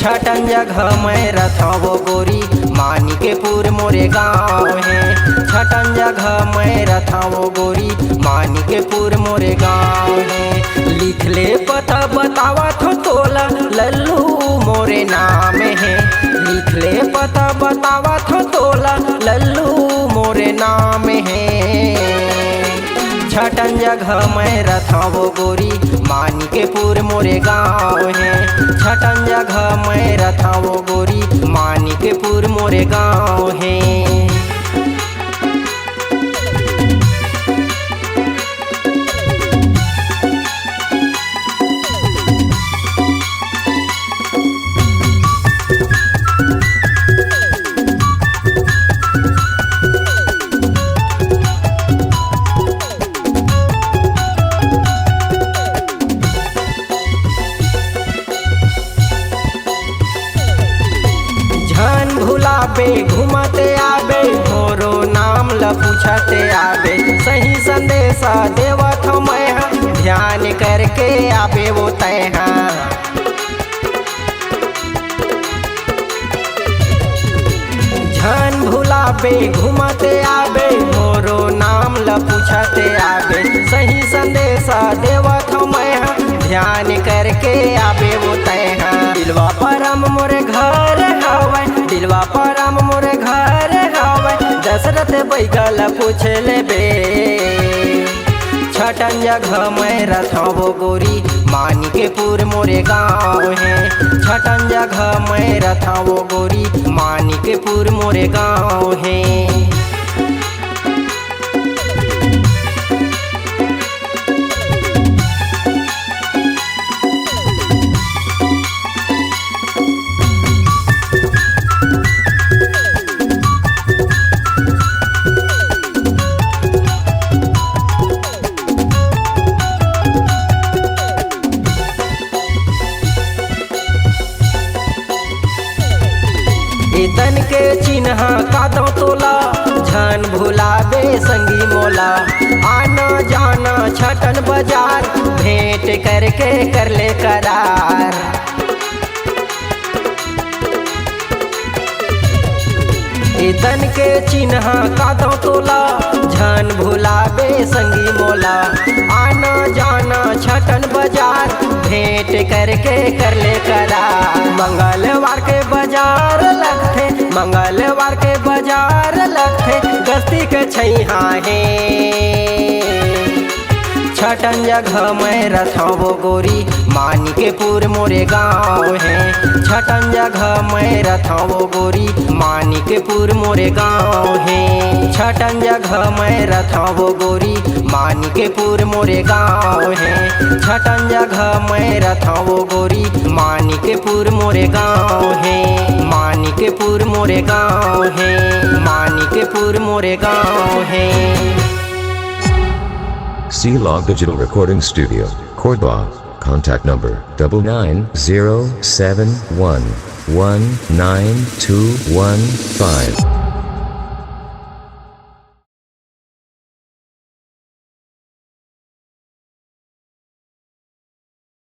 छठन जगह मैं रथावो गोरी मानिकपुर मोरे गाँव है। छठन जगह मैं रथावो गोरी मानिकपुर मोरे गाँव है। लिख ले पता बतावा थो तोला लल्लू मोरे नाम है। लिख ले पता बतावा थो तोला लल्लू मोरे नाम है। छठन जगह मैं रथावो गोरी मानिकपुर मोरे गाँव है। छठन जगह मैं रथावो गोरी मानिकपुर मोरे गाँव है। भुलाबे घूमते आबे मोरो नाम ल पूछते आबे। सही संदेशा देवत मैं ध्यान करके आबे वो तैहा। झन भुलाबे घूमते आबे मोरो नाम ल पूछते आबे। सही संदेशा देवत मैं ध्यान करके आबे वो तैहा। दिलवा परम मोरे घर हवै, दिलवा परम मोरे घर हवै। दशरथ बैगल पूछ लेबे। छठन जगह मैं रथावो गोरी मानिकपुर मोरे गाँव है। छठन जगह मैं रथावो गोरी मानिकपुर मोरे गाँव है। तन के चिन्ह कादो तोला झन भुलाबे संगी मोला। आना जाना छठन बाजार भेंट करके कर ले करार। तन के चिन्ह कादो तोला झन भुलाबे संगी मोला। आना जाना छठन बाजार भेंट करके कर ले करार। मंगलवार के बाजार लगथे, मंगलवार के बाजार लगथे गस्ती के छैहा है। छठन जगह मैं रथावो गोरी मानिकपुर मोरे गाँव है। छठन जगह मैं रथावो गोरी मानिकपुर मोरे गाँव है। छठन जगह मैं रथावो गोरी मानिकपुर मोरे गाँव है। छठन जगह मैं रथावो गोरी मानिकपुर मोरे गाँव है। मानिकपुर मोरे गाँव है। मानिकपुर मोरे गाँव है। C-Log Digital Recording Studio, Cordoba. Contact number 9907119215.